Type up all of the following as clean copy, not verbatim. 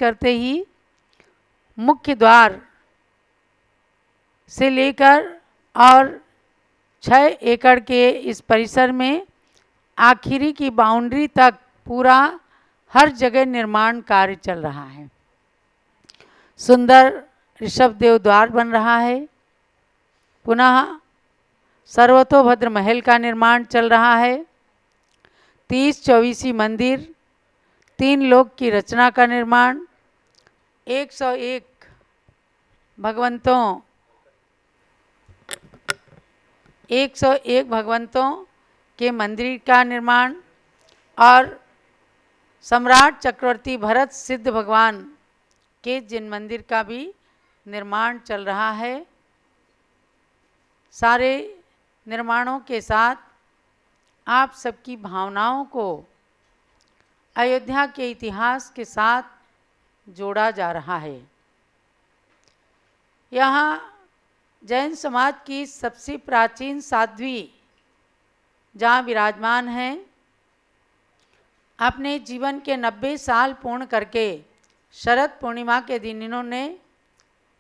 करते ही मुख्य द्वार से लेकर और 6 एकड़ के इस परिसर में आखिरी की बाउंड्री तक पूरा हर जगह निर्माण कार्य चल रहा है। सुंदर ऋषभदेव द्वार बन रहा है। पुनः सर्वतोभद्र महल का निर्माण चल रहा है। 30 चौबीसी मंदिर, 3 लोक की रचना का निर्माण, 101 भगवंतों के मंदिर का निर्माण और सम्राट चक्रवर्ती भरत सिद्ध भगवान के जिन मंदिर का भी निर्माण चल रहा है। सारे निर्माणों के साथ आप सबकी भावनाओं को अयोध्या के इतिहास के साथ जोड़ा जा रहा है। यहाँ जैन समाज की सबसे प्राचीन साध्वी जहाँ विराजमान हैं, अपने जीवन के 90 साल पूर्ण करके शरद पूर्णिमा के दिन इन्होंने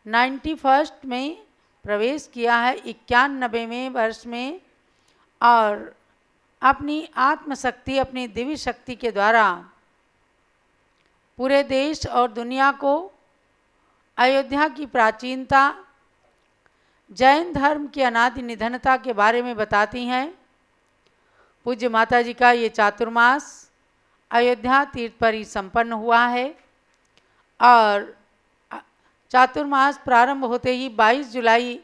91 में प्रवेश किया है, 91वें वर्ष में, और अपनी आत्मशक्ति, अपनी दिव्य शक्ति के द्वारा पूरे देश और दुनिया को अयोध्या की प्राचीनता, जैन धर्म की अनादि निधनता के बारे में बताती हैं। पूज्य माता जी का ये चातुर्मास अयोध्या तीर्थ पर ही संपन्न हुआ है और चातुर्मास प्रारंभ होते ही 22 जुलाई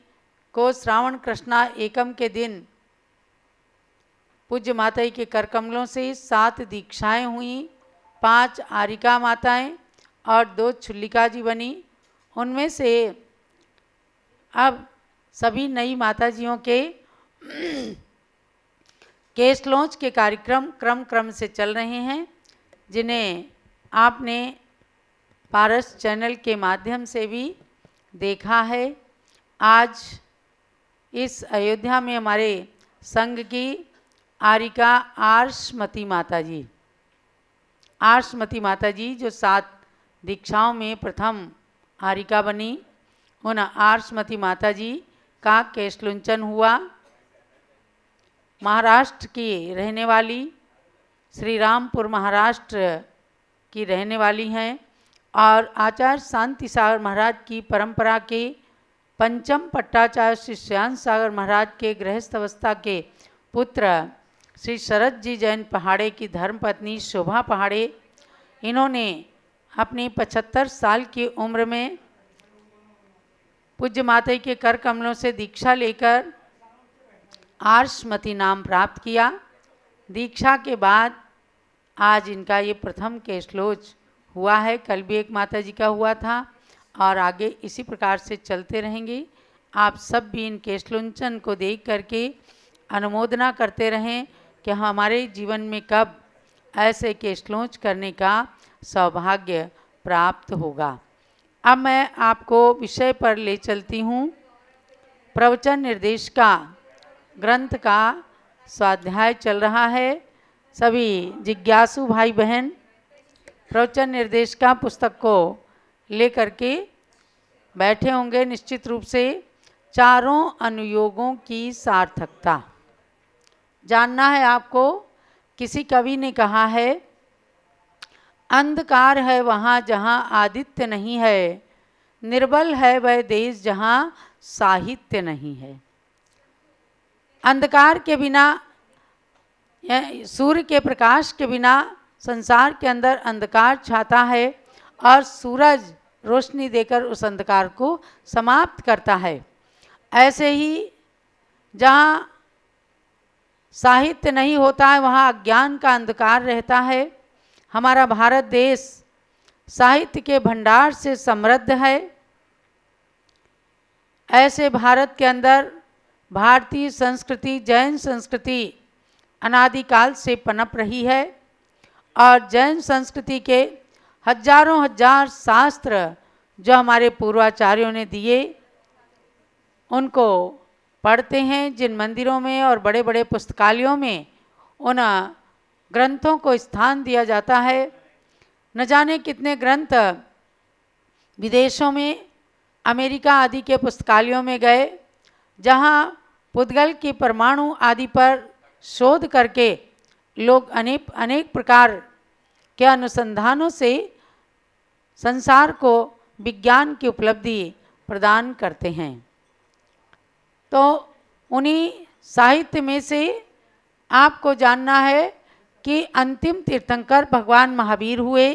को श्रावण कृष्णा एकम के दिन पूज्य माता जी के कर कमलों से 7 दीक्षाएं हुई, 5 आरिका माताएं और 2 छुल्लिका जी बनी। उनमें से अब सभी नई माताजियों के केश लॉन्च के कार्यक्रम क्रम से चल रहे हैं, जिन्हें आपने पारस चैनल के माध्यम से भी देखा है। आज इस अयोध्या में हमारे संघ की आरिका आर्षमती माता जी जो 7 दीक्षाओं में प्रथम आरिका बनी, उन आर्षमती माता जी का केशलुंचन हुआ। महाराष्ट्र की रहने वाली, श्री रामपुर महाराष्ट्र की रहने वाली हैं और आचार्य शांति सागर महाराज की परंपरा के पंचम पट्टाचार्य श्री श्याम सागर महाराज के गृहस्थ अवस्था के पुत्र श्री शरद जी जैन पहाड़े की धर्मपत्नी शोभा पहाड़े, इन्होंने अपनी 75 साल की उम्र में पूज्य माता के कर कमलों से दीक्षा लेकर आर्षमती नाम प्राप्त किया। दीक्षा के बाद आज इनका ये प्रथम केशलोच हुआ है। कल भी एक माता जी का हुआ था और आगे इसी प्रकार से चलते रहेंगे। आप सब भी इन केशलोचन को देख करके अनुमोदना करते रहें कि हमारे जीवन में कब ऐसे केशलोच करने का सौभाग्य प्राप्त होगा। अब मैं आपको विषय पर ले चलती हूँ। प्रवचन निर्देशिका ग्रंथ का स्वाध्याय चल रहा है। सभी जिज्ञासु भाई बहन प्रवचन निर्देशिका पुस्तक को लेकर के बैठे होंगे। निश्चित रूप से चारों अनुयोगों की सार्थकता जानना है आपको। किसी कवि ने कहा है, अंधकार है वहाँ जहाँ आदित्य नहीं है, निर्बल है वह देश जहाँ साहित्य नहीं है। अंधकार के बिना, सूर्य के प्रकाश के बिना संसार के अंदर अंधकार छाता है और सूरज रोशनी देकर उस अंधकार को समाप्त करता है। ऐसे ही जहाँ साहित्य नहीं होता है वहाँ अज्ञान का अंधकार रहता है। हमारा भारत देश साहित्य के भंडार से समृद्ध है। ऐसे भारत के अंदर भारतीय संस्कृति, जैन संस्कृति अनादिकाल से पनप रही है और जैन संस्कृति के हजारों हजार शास्त्र जो हमारे पूर्वाचार्यों ने दिए उनको पढ़ते हैं। जिन मंदिरों में और बड़े बड़े पुस्तकालयों में उन ग्रंथों को स्थान दिया जाता है। न जाने कितने ग्रंथ विदेशों में, अमेरिका आदि के पुस्तकालयों में गए, जहाँ पुद्गल की परमाणु आदि पर शोध करके लोग अनेक प्रकार के अनुसंधानों से संसार को विज्ञान की उपलब्धि प्रदान करते हैं। तो उन्हीं साहित्य में से आपको जानना है कि अंतिम तीर्थंकर भगवान महावीर हुए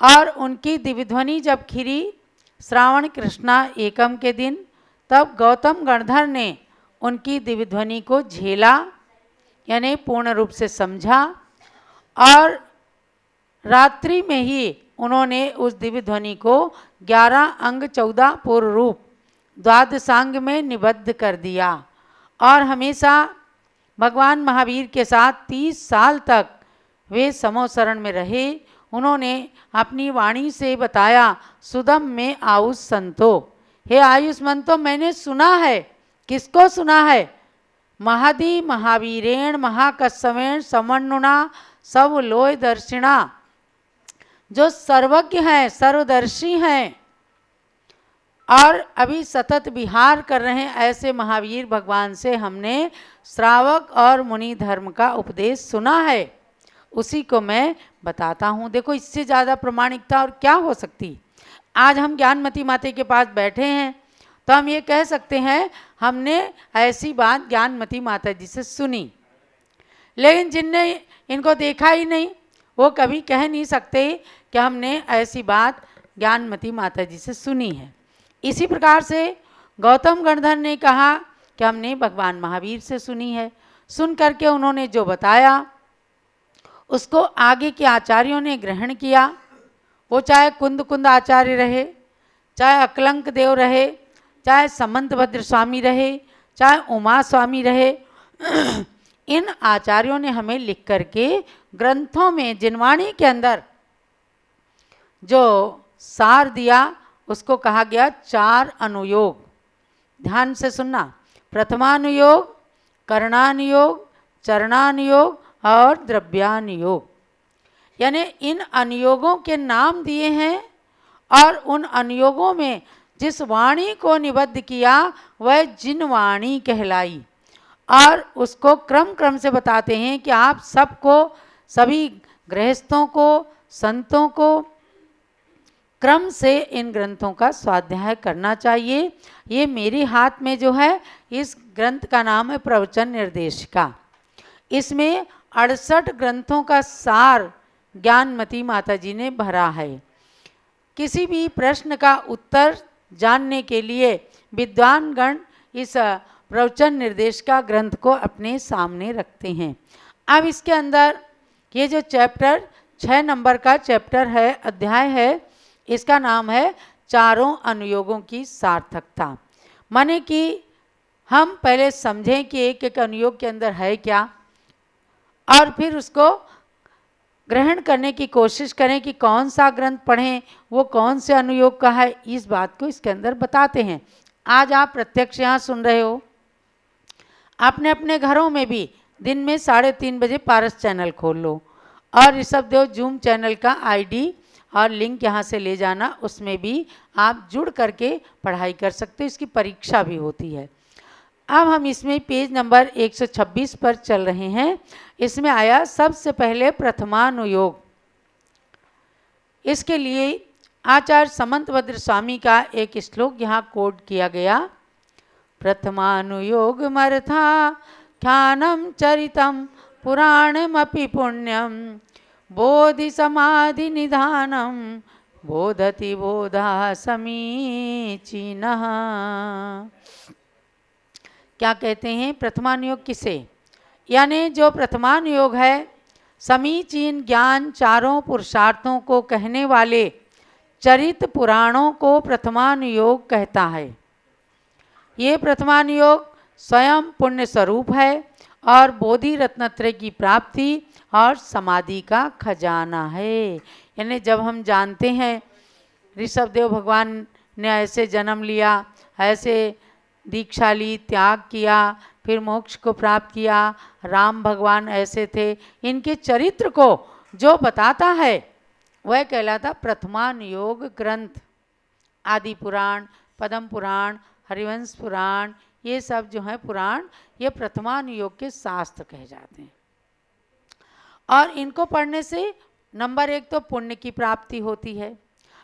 और उनकी दिव्यध्वनि जब खिरी श्रावण कृष्णा एकम के दिन, तब गौतम गणधर ने उनकी दिव्यध्वनि को झेला, यानी पूर्ण रूप से समझा, और रात्रि में ही उन्होंने उस दिव्य ध्वनि को 11 अंग 14 पूर्व रूप द्वादशांग में निबद्ध कर दिया और हमेशा भगवान महावीर के साथ 30 साल तक वे समोसरण में रहे। उन्होंने अपनी वाणी से बताया, सुदम में आयुष संतो, हे आयुष्मंतो, मैंने सुना है। किसको सुना है? महादि महावीरेण महाकस्सवेण समन्नुना सब लोय दर्शिणा, जो सर्वज्ञ हैं, सर्वदर्शी हैं और अभी सतत विहार कर रहे हैं, ऐसे महावीर भगवान से हमने श्रावक और मुनि धर्म का उपदेश सुना है, उसी को मैं बताता हूँ। देखो, इससे ज़्यादा प्रमाणिकता और क्या हो सकती। आज हम ज्ञानमती माता के पास बैठे हैं तो हम ये कह सकते हैं हमने ऐसी बात ज्ञानमती माता जी से सुनी, लेकिन जिनने इनको देखा ही नहीं वो कभी कह नहीं सकते कि हमने ऐसी बात ज्ञानमती माता जी से सुनी है। इसी प्रकार से गौतम गणधर ने कहा कि हमने भगवान महावीर से सुनी है। सुन करके उन्होंने जो बताया उसको आगे के आचार्यों ने ग्रहण किया। वो चाहे कुंद आचार्य रहे, चाहे अकलंक देव रहे, चाहे समंतभद्र स्वामी रहे, चाहे उमा स्वामी रहे, इन आचार्यों ने हमें लिख करके ग्रंथों में जिनवाणी के अंदर जो सार दिया उसको कहा गया 4 अनुयोग। ध्यान से सुनना, प्रथमानुयोग, करणानुयोग, चरणानुयोग और द्रव्यानुयोग, यानी इन अनुयोगों के नाम दिए हैं और उन अनुयोगों में जिस वाणी को निबद्ध किया वह जिनवाणी कहलाई और उसको क्रम से बताते हैं कि आप सबको, सभी गृहस्थों को, संतों को क्रम से इन ग्रंथों का स्वाध्याय करना चाहिए। ये मेरे हाथ में जो है, इस ग्रंथ का नाम है प्रवचन निर्देशिका। इसमें 68 ग्रंथों का सार ज्ञानमती माता जी ने भरा है। किसी भी प्रश्न का उत्तर जानने के लिए विद्वान गण इस प्रवचन निर्देशिका ग्रंथ को अपने सामने रखते हैं। अब इसके अंदर ये जो चैप्टर 6 नंबर का चैप्टर है, अध्याय है, इसका नाम है चारों अनुयोगों की सार्थकता। माने कि हम पहले समझें कि एक एक अनुयोग के अंदर है क्या और फिर उसको ग्रहण करने की कोशिश करें कि कौन सा ग्रंथ पढ़ें, वो कौन से अनुयोग का है, इस बात को इसके अंदर बताते हैं। आज आप प्रत्यक्ष यहाँ सुन रहे हो, अपने अपने घरों में भी दिन में 3:30 बजे पारस चैनल खोल लो और ऋषभदेव जूम चैनल का आईडी और लिंक यहाँ से ले जाना, उसमें भी आप जुड़ करके पढ़ाई कर सकते हो। इसकी परीक्षा भी होती है। अब हम इसमें पेज नंबर 126 पर चल रहे हैं। इसमें आया सबसे पहले प्रथमानुयोग। इसके लिए आचार्य समंतभद्र स्वामी का एक श्लोक यहाँ कोट किया गया। प्रथमानुयोग मर्था ख्यानम चरितम पुराणमपि पुण्यम बोधि समाधि निधानम बोधति बोधा समीचीनः। क्या कहते हैं? प्रथमानुयोग किसे? यानी जो प्रथमानुयोग है, समीचीन ज्ञान चारों पुरुषार्थों को कहने वाले चरित पुराणों को प्रथमानुयोग कहता है। ये प्रथमानुयोग स्वयं पुण्य स्वरूप है और बोधि रत्नत्रय की प्राप्ति और समाधि का खजाना है। यानी जब हम जानते हैं ऋषभदेव भगवान ने ऐसे जन्म लिया, ऐसे दीक्षा ली, त्याग किया, फिर मोक्ष को प्राप्त किया, राम भगवान ऐसे थे, इनके चरित्र को जो बताता है वह कहलाता प्रथमानुयोग ग्रंथ। आदि पुराण, पद्म पुराण, हरिवंश पुराण, ये सब जो है पुराण, ये प्रथमानुयोग के शास्त्र कहे जाते हैं। और इनको पढ़ने से नंबर 1 तो पुण्य की प्राप्ति होती है,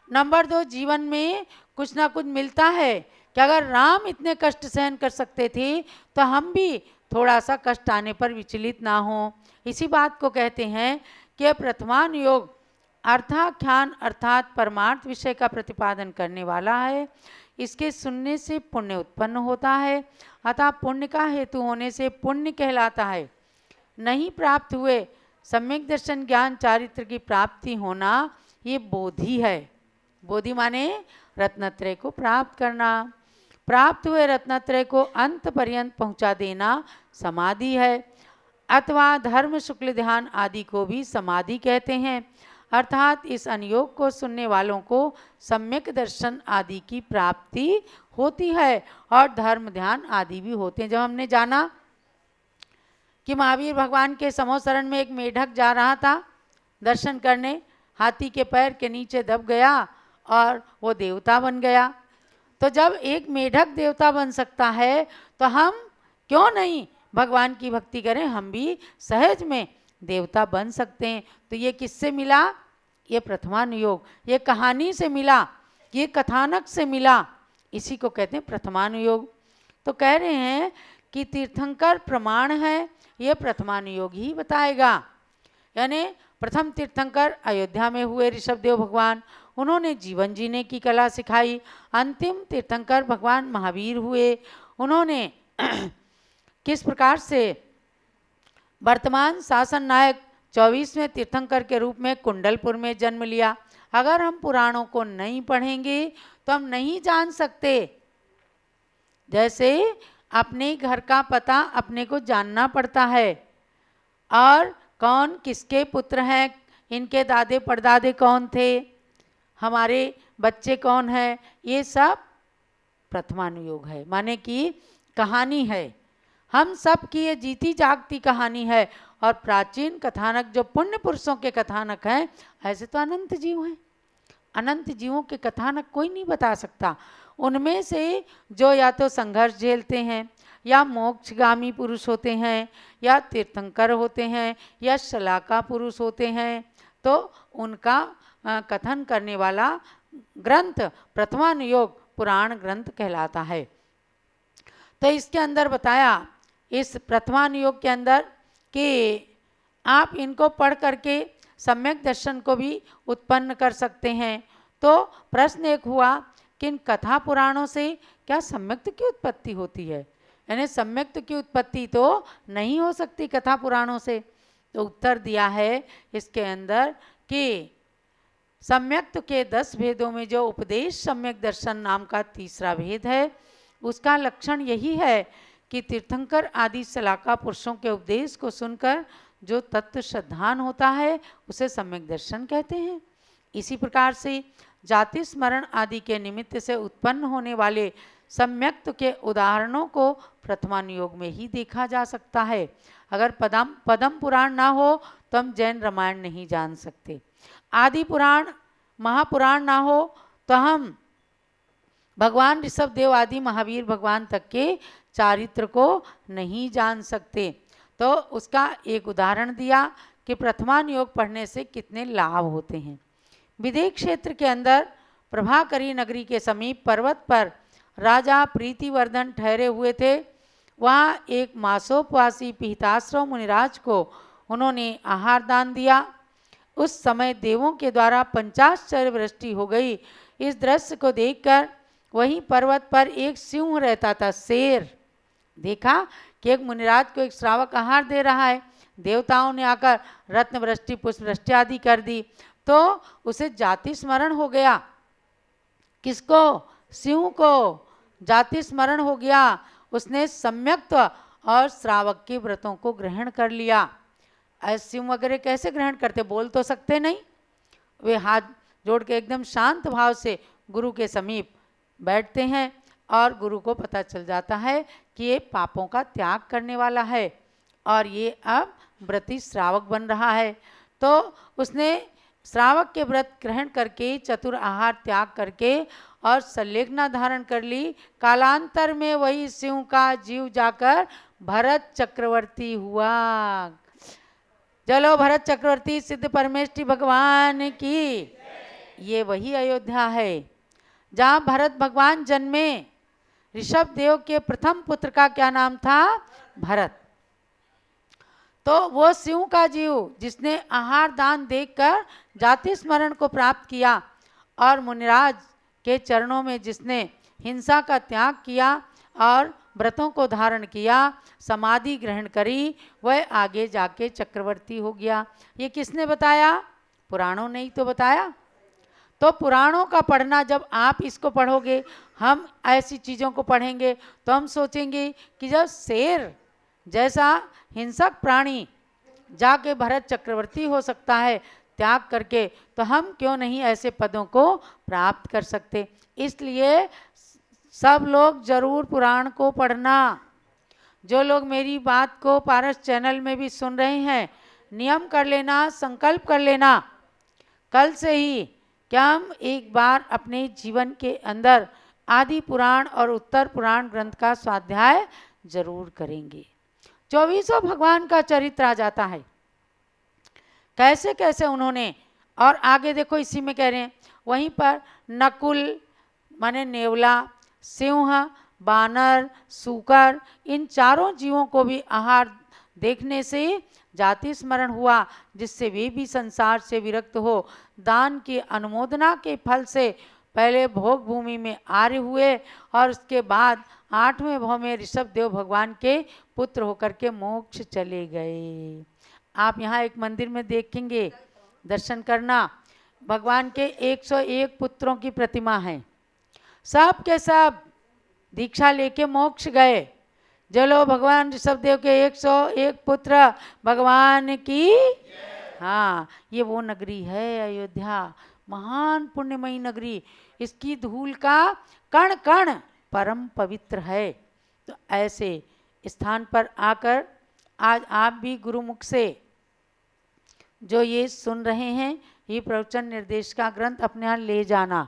नंबर 2 जीवन में कुछ ना कुछ मिलता है कि अगर राम इतने कष्ट सहन कर सकते थे तो हम भी थोड़ा सा कष्ट आने पर विचलित ना हो। इसी बात को कहते हैं कि प्रथमानुयोग अर्थाख्यान अर्थात परमार्थ विषय का प्रतिपादन करने वाला है। इसके सुनने से पुण्य उत्पन्न होता है, अतः पुण्य का हेतु होने से पुण्य कहलाता है। नहीं प्राप्त हुए सम्यक दर्शन ज्ञान चारित्र की प्राप्ति होना ये बोधि है। बोधि माने रत्नत्रय को प्राप्त करना। प्राप्त हुए रत्नत्रय को अंत पर्यंत पहुंचा देना समाधि है, अथवा धर्म शुक्ल ध्यान आदि को भी समाधि कहते हैं। अर्थात इस अनुयोग को सुनने वालों को सम्यक दर्शन आदि की प्राप्ति होती है और धर्म ध्यान आदि भी होते हैं। जब हमने जाना कि महावीर भगवान के समोसरण में एक मेढक जा रहा था दर्शन करने, हाथी के पैर के नीचे दब गया और वो देवता बन गया। तो जब एक मेढक देवता बन सकता है तो हम क्यों नहीं भगवान की भक्ति करें, हम भी सहज में देवता बन सकते हैं। तो ये किससे मिला? ये प्रथमानुयोग, ये कहानी से मिला, ये कथानक से मिला, इसी को कहते हैं प्रथमानुयोग। तो कह रहे हैं कि तीर्थंकर प्रमाण है, ये प्रथमानुयोग ही बताएगा। यानी प्रथम तीर्थंकर अयोध्या में हुए ऋषभदेव भगवान, उन्होंने जीवन जीने की कला सिखाई। अंतिम तीर्थंकर भगवान महावीर हुए, उन्होंने किस प्रकार से वर्तमान शासन नायक 24वें तीर्थंकर के रूप में कुंडलपुर में जन्म लिया। अगर हम पुराणों को नहीं पढ़ेंगे तो हम नहीं जान सकते। जैसे अपने घर का पता अपने को जानना पड़ता है, और कौन किसके पुत्र हैं, इनके दादे परदादे कौन थे, हमारे बच्चे कौन हैं, ये सब प्रथमानुयोग है, माने कि कहानी है। हम सब की ये जीती जागती कहानी है। और प्राचीन कथानक जो पुण्य पुरुषों के कथानक हैं, ऐसे तो अनंत जीव हैं, अनंत जीवों के कथानक कोई नहीं बता सकता। उनमें से जो या तो संघर्ष झेलते हैं, या मोक्षगामी पुरुष होते हैं, या तीर्थंकर होते हैं, या शलाका पुरुष होते हैं, तो उनका कथन करने वाला ग्रंथ प्रथमानुयोग पुराण ग्रंथ कहलाता है। तो इसके अंदर बताया, इस प्रथमानुयोग के अंदर कि आप इनको पढ़ करके सम्यक दर्शन को भी उत्पन्न कर सकते हैं। तो प्रश्न एक हुआ कि इन कथा पुराणों से क्या सम्यक्त की उत्पत्ति होती है? यानी सम्यक्त की उत्पत्ति तो नहीं हो सकती कथा पुराणों से। तो उत्तर दिया है इसके अंदर कि सम्यक्त के 10 भेदों में जो उपदेश सम्यक दर्शन नाम का तीसरा भेद है, उसका लक्षण यही है कि तीर्थंकर आदि शलाका पुरुषों के उपदेश को सुनकर जो तत्व श्रद्धान होता है उसे सम्यक दर्शन कहते हैं। इसी प्रकार से जाति स्मरण आदि के निमित्त से उत्पन्न होने वाले सम्यक्त के उदाहरणों को प्रथमानुयोग में ही देखा जा सकता है। अगर पद्म पुराण ना हो तो हम जैन रामायण नहीं जान सकते, आदि पुराण महापुराण ना हो तो हम भगवान ऋषभदेव आदि महावीर भगवान तक के चारित्र को नहीं जान सकते। तो उसका एक उदाहरण दिया कि प्रथमानुयोग पढ़ने से कितने लाभ होते हैं। विदेह क्षेत्र के अंदर प्रभाकरी नगरी के समीप पर्वत पर राजा प्रीतिवर्धन ठहरे हुए थे। वहाँ एक मासोपवासी पिहिताश्रव मुनिराज को उन्होंने आहार दान दिया। उस समय देवों के द्वारा 50 वृष्टि हो गई। इस दृश्य को देखकर वहीं पर्वत पर एक सिंह रहता था, शेर। देखा कि एक मुनिराज को एक श्रावक आहार दे रहा है, देवताओं ने आकर रत्न वृष्टि पुष्प वृष्टि आदि कर दी, तो उसे जाति स्मरण हो गया। किसको? सिंह को जाति स्मरण हो गया। उसने सम्यक्त्व और श्रावक के व्रतों को ग्रहण कर लिया। ऐसे सिंह वगैरह कैसे ग्रहण करते? बोल तो सकते नहीं। वे हाथ जोड़ के एकदम शांत भाव से गुरु के समीप बैठते हैं और गुरु को पता चल जाता है कि ये पापों का त्याग करने वाला है और ये अब व्रती श्रावक बन रहा है। तो उसने श्रावक के व्रत ग्रहण करके, चतुर आहार त्याग करके और संलेखना धारण कर ली। कालांतर में वही शिव का जीव जाकर भरत चक्रवर्ती हुआ। चलो भरत चक्रवर्ती सिद्ध परमेष्ठी भगवान की। ये वही अयोध्या है जहाँ भरत भगवान जन्मे। ऋषभ देव के प्रथम पुत्र का क्या नाम था? भरत। तो वो शिव का जीव जिसने आहार दान देकर जाति स्मरण को प्राप्त किया और मुनिराज के चरणों में जिसने हिंसा का त्याग किया और व्रतों को धारण किया, समाधि ग्रहण करी, वह आगे जाके चक्रवर्ती हो गया। ये किसने बताया? पुराणों ने ही तो बताया। तो पुराणों का पढ़ना, जब आप इसको पढ़ोगे, हम ऐसी चीज़ों को पढ़ेंगे तो हम सोचेंगे कि जब शेर जैसा हिंसक प्राणी जाके भरत चक्रवर्ती हो सकता है त्याग करके, तो हम क्यों नहीं ऐसे पदों को प्राप्त कर सकते। इसलिए सब लोग जरूर पुराण को पढ़ना। जो लोग मेरी बात को पारस चैनल में भी सुन रहे हैं, नियम कर लेना, संकल्प कर लेना कल से ही क्या हम एक बार अपने जीवन के अंदर आदि पुराण और उत्तर पुराण ग्रंथ का स्वाध्याय जरूर करेंगे। 24 भगवान का चरित्र आ जाता है, कैसे कैसे उन्होंने, और आगे देखो इसी में कह रहे हैं, वहीं पर नकुल माने नेवला, सिंह, बानर, सूकर, इन चारों जीवों को भी आहार देखने से जाति स्मरण हुआ, जिससे वे भी संसार से विरक्त हो दान की अनुमोदना के फल से पहले भोग भूमि में आर्य हुए और उसके बाद 8वें भाव में ऋषभ देव भगवान के पुत्र होकर के मोक्ष चले गए। आप यहाँ एक मंदिर में देखेंगे, दर्शन करना, भगवान के 101 पुत्रों की प्रतिमा है। सब के सब दीक्षा लेके मोक्ष गए। चलो भगवान ऋषभ देव के 101 पुत्र भगवान की। हाँ, ये वो नगरी है अयोध्या, महान पुण्यमयी नगरी। इसकी धूल का कण कण परम पवित्र है। तो ऐसे स्थान पर आकर आज आप भी गुरुमुख से जो ये सुन रहे हैं, ये प्रवचन निर्देश का ग्रंथ अपने यहाँ ले जाना।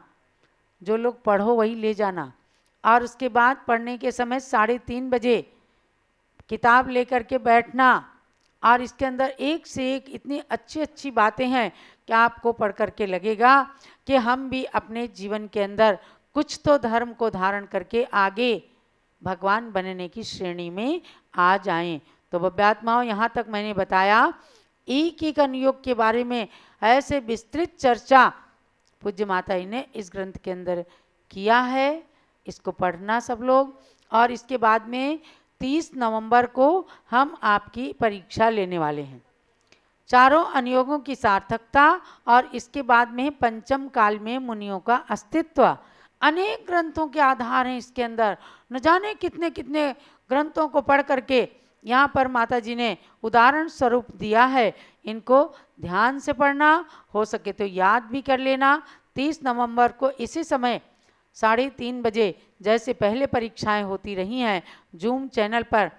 जो लोग पढ़ो वही ले जाना, और उसके बाद पढ़ने के समय 3:30 बजे किताब लेकर के बैठना। और इसके अंदर एक से एक इतनी अच्छी अच्छी बातें हैं कि आपको पढ़ करके लगेगा कि हम भी अपने जीवन के अंदर कुछ तो धर्म को धारण करके आगे भगवान बनने की श्रेणी में आ जाएं। तो बब्यात्माओं, यहाँ तक मैंने बताया एक अनुयोग के बारे में ऐसे विस्तृत चर्चा पूज्य माता जी ने इस ग्रंथ के अंदर किया है। इसको पढ़ना सब लोग। और इसके बाद में 30 नवंबर को हम आपकी परीक्षा लेने वाले हैं। चारों अनुयोगों की सार्थकता और इसके बाद में पंचम काल में मुनियों का अस्तित्व, अनेक ग्रंथों के आधार हैं इसके अंदर। न जाने कितने कितने ग्रंथों को पढ़ करके यहाँ पर माता जी ने उदाहरण स्वरूप दिया है। इनको ध्यान से पढ़ना, हो सके तो याद भी कर लेना। 30 नवंबर को इसी समय 3:30 बजे जैसे पहले परीक्षाएं होती रही हैं, जूम चैनल पर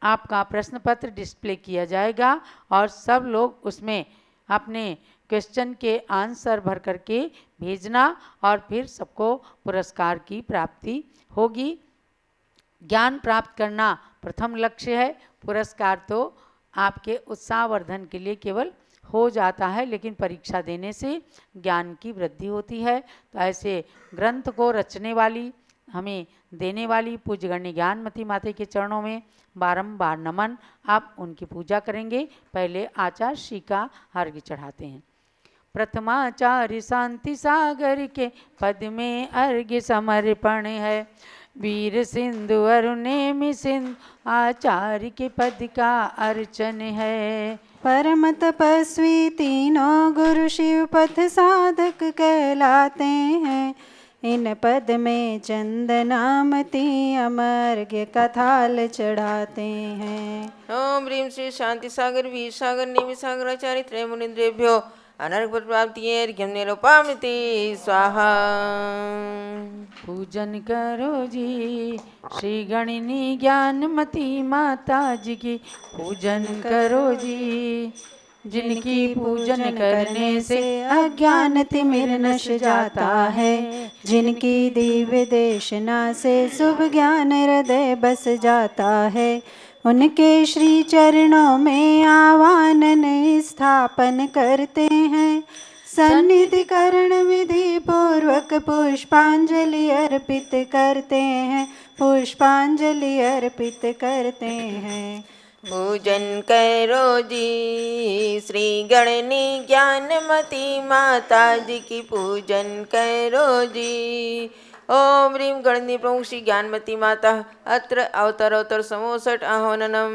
आपका प्रश्न पत्र डिस्प्ले किया जाएगा और सब लोग उसमें अपने क्वेश्चन के आंसर भर करके भेजना और फिर सबको पुरस्कार की प्राप्ति होगी। ज्ञान प्राप्त करना प्रथम लक्ष्य है, पुरस्कार तो आपके उत्साहवर्धन के लिए केवल हो जाता है, लेकिन परीक्षा देने से ज्ञान की वृद्धि होती है। तो ऐसे ग्रंथ को रचने वाली, हमें देने वाली पूज्यगण्य ज्ञानमती माता के चरणों में बारंबार नमन। आप उनकी पूजा करेंगे। पहले आचार्य श्री का अर्घ्य चढ़ाते हैं। प्रथमाचार्य शांति सागर के पद में अर्घ्य समर्पण है। वीर सिंधु अरुणेमि सिंधु आचार्य के पद का अर्चन है। परम तपस्वी तीनों गुरु शिव पथ साधक कहलाते हैं। इन पद में चंदनामती अमर्घ्य का थाल चढ़ाते हैं। ओम ह्रीं श्री शांति सागर वीर सागर नेमि सागर आचार्य त्रय मुनिन्द्रेभ्यो अनर्घ प्राप्ति अर्घ्यं निरूपामि स्वाहा। पूजन करो जी श्री गणिनी ज्ञानमती माता जी की, पूजन करो जी। जिनकी पूजन करने से अज्ञान तिमिर नश जाता है। जिनकी दिव्य देशना से शुभ ज्ञान हृदय बस जाता है। उनके श्री चरणों में आवानन स्थापन करते हैं। सन्निधि करण विधि पूर्वक पुष्पांजलि अर्पित करते हैं। पुष्पांजलि अर्पित करते हैं। पूजन करो जी श्री गणनी ज्ञानमती माता जी की पूजन करो जी। ओम ह्रीं गणनी प्रमुख श्री ज्ञानमती माता अत्र अवतरोत्तर समोसठ आह्वाननम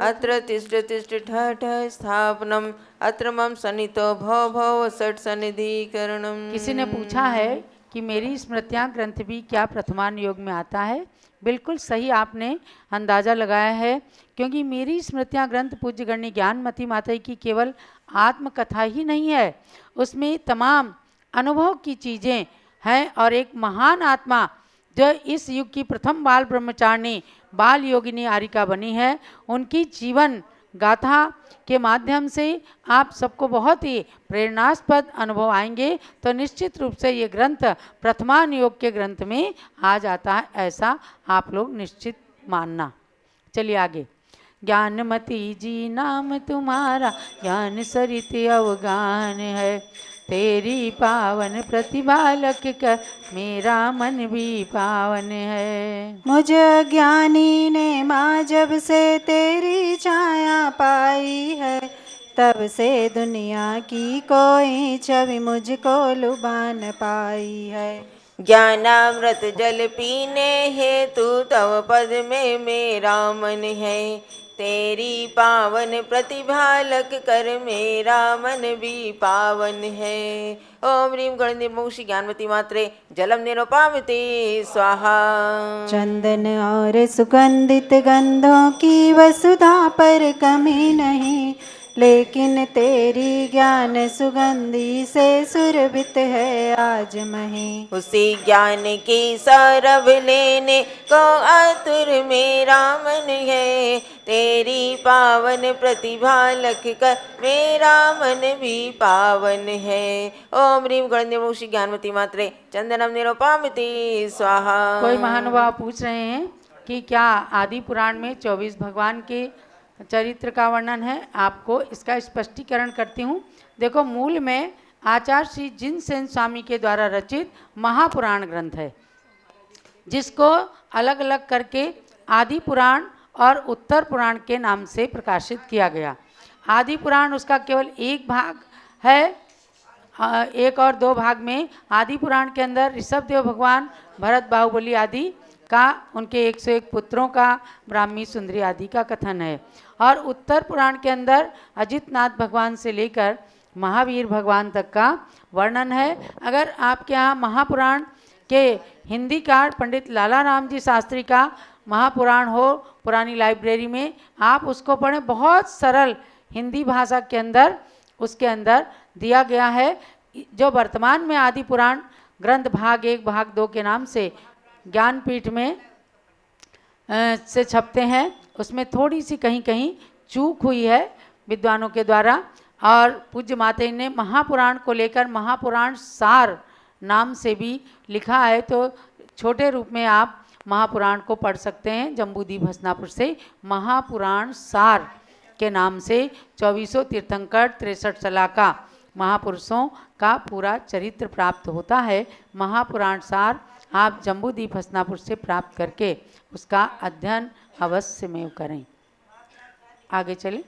अत्र तिष्ठ तिष्ठ ठठ स्थापनम अत्र मम सन्नितो भव भव सठ सन्निधिकरणम। किसी ने पूछा है कि मेरी स्मृतियाँ ग्रंथ भी क्या प्रथमान योग में आता है। बिल्कुल सही आपने अंदाज़ा लगाया है, क्योंकि मेरी स्मृतियाँ ग्रंथ पूज्य गणनी ज्ञानमती माता की केवल आत्मकथा ही नहीं है, उसमें तमाम अनुभव की चीज़ें हैं। और एक महान आत्मा जो इस युग की प्रथम बाल ब्रह्मचारिणी बाल योगिनी आरिका बनी है, उनकी जीवन गाथा के माध्यम से आप सबको बहुत ही प्रेरणास्पद अनुभव आएंगे। तो निश्चित रूप से ये ग्रंथ प्रथमान योग के ग्रंथ में आ जाता है, ऐसा आप लोग निश्चित मानना। चलिए आगे। ज्ञानमती जी नाम तुम्हारा ज्ञान सरित अवगान है। तेरी पावन प्रतिभा लख कर मेरा मन भी पावन है। मुझ ज्ञानी ने माँ जब से तेरी छाया पाई है, तब से दुनिया की कोई छवि मुझको लुभान पाई है। ज्ञानामृत जल पीने हेतु तव पद में मेरा मन है। तेरी पावन प्रतिभा लग कर मेरा मन भी पावन है। ओम ह्रीं गणनी प्रमुख ज्ञानमती मात्रे जलम निरुपामिते स्वाहा। चंदन और सुगंधित गंधों की वसुधा पर कमी नहीं, लेकिन तेरी ज्ञान सुगंधि से सुरभित है आज मही। उसी ज्ञान की सौरभ लेने को आतुर मेरा मन है। तेरी पावन प्रतिभा लख कर मेरा मन भी पावन है। ओम ह्रीं गणनी प्रमुख ज्ञानमती मात्रे चंदनम निरुपामिते स्वाहा। कोई महानुभाव पूछ रहे हैं कि क्या आदि पुराण में 24 भगवान के चरित्र का वर्णन है। आपको इसका स्पष्टीकरण करती हूँ। देखो, मूल में आचार्य श्री जिनसेन स्वामी के द्वारा रचित महापुराण ग्रंथ है, जिसको अलग अलग करके आदि पुराण और उत्तर पुराण के नाम से प्रकाशित किया गया। आदि पुराण उसका केवल एक भाग है। एक और दो भाग में आदि पुराण के अंदर ऋषभदेव भगवान, भरत, बाहुबली आदि का, उनके 101 पुत्रों का, ब्राह्मी, सुंदरी आदि का कथन है। और उत्तर पुराण के अंदर अजितनाथ भगवान से लेकर महावीर भगवान तक का वर्णन है। अगर आपके यहाँ महापुराण के हिंदी कार पंडित लाला राम जी शास्त्री का महापुराण हो पुरानी लाइब्रेरी में, आप उसको पढ़ें। बहुत सरल हिंदी भाषा के अंदर उसके अंदर दिया गया है। जो वर्तमान में आदि पुराण ग्रंथ भाग 1 भाग 2 के नाम से ज्ञानपीठ में से छपते हैं, उसमें थोड़ी सी कहीं कहीं चूक हुई है विद्वानों के द्वारा। और पूज्य माता ने महापुराण को लेकर महापुराण सार नाम से भी लिखा है, तो छोटे रूप में आप महापुराण को पढ़ सकते हैं। जम्बूद्वीप हसनापुर से महापुराण सार के नाम से 2400 तीर्थंकर 63 सलाका महापुरुषों का पूरा चरित्र प्राप्त होता है। महापुराण सार आप जम्बूद्वीप हसनापुर से प्राप्त करके उसका अध्ययन अवश्य में करें। आगे चलें।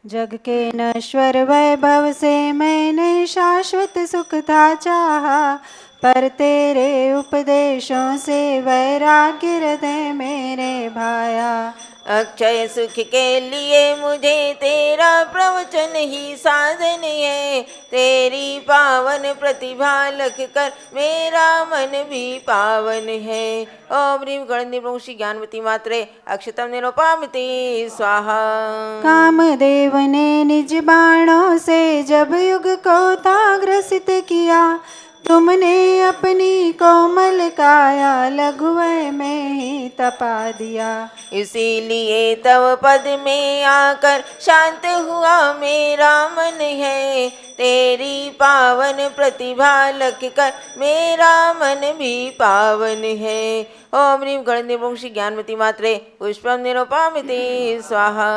जग के नश्वर वैभव से मैंने शाश्वत सुख था चाहा, पर तेरे उपदेशों से वैराग्य हृदय मेरे भाया। अक्षय सुख के लिए मुझे तेरा प्रवचन ही साधन है। तेरी पावन प्रतिभा लख कर मेरा मन भी पावन है। ओम ह्रीं गणनी प्रमुख ज्ञानमती मात्रे अक्षतम निरुपामिते स्वाहा। कामदेव ने निज बाणों से जब युग को था ग्रसित किया, तुमने अपनी कोमल काया लघुवय में ही तपा दिया। इसीलिए तव पद में आकर शांत हुआ मेरा मन है। तेरी पावन प्रतिभा लख कर मेरा मन भी पावन है। ओम ह्रीं गणदेव श्री ज्ञानमती मात्रे पुष्पम निरूपामिते स्वाहा।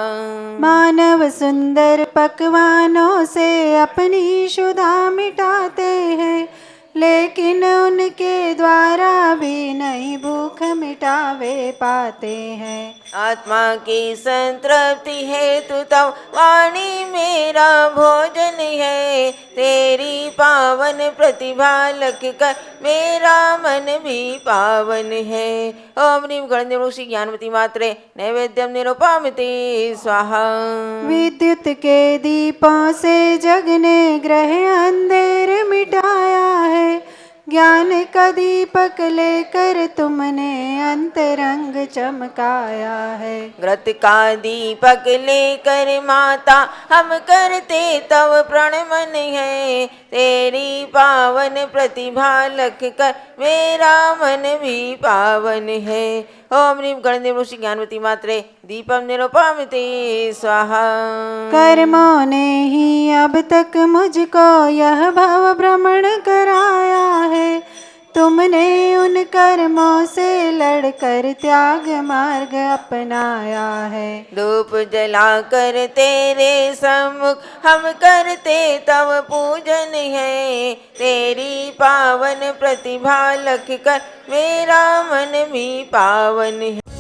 मानव सुंदर पकवानों से अपनी क्षुधा मिटाते हैं, लेकिन उनके द्वारा भी नहीं भूख मिटावे पाते हैं। आत्मा की संतृप्ति हेतु तव वाणी मेरा भोजन है। तेरी पावन प्रतिभा लख कर मेरा मन भी पावन है। ओम ह्रीं गणदेव श्री ज्ञानमती मात्रे नैवेद्यम निरूपामिते स्वाहा। विद्युत के दीपों से जग ने ग्रह अंधेर मिटाया है, ज्ञान का दीपक लेकर तुमने अंतरंग चमकाया है। व्रत का दीपक लेकर माता हम करते तव प्रणमन है। तेरी पावन प्रतिभा लख कर मेरा मन भी पावन है। ओम ह्रीं गणदेव श्री ज्ञानवती मात्रे दीपम निरूपामिते स्वाहा। कर्मों ने ही अब तक मुझको यह भव भ्रमण कराया है, तुमने उन कर्मों से लड़कर त्याग मार्ग अपनाया है। धूप जलाकर तेरे सम्मुख हम करते तव पूजन है। तेरी पावन प्रतिभा लख कर मेरा मन भी पावन है।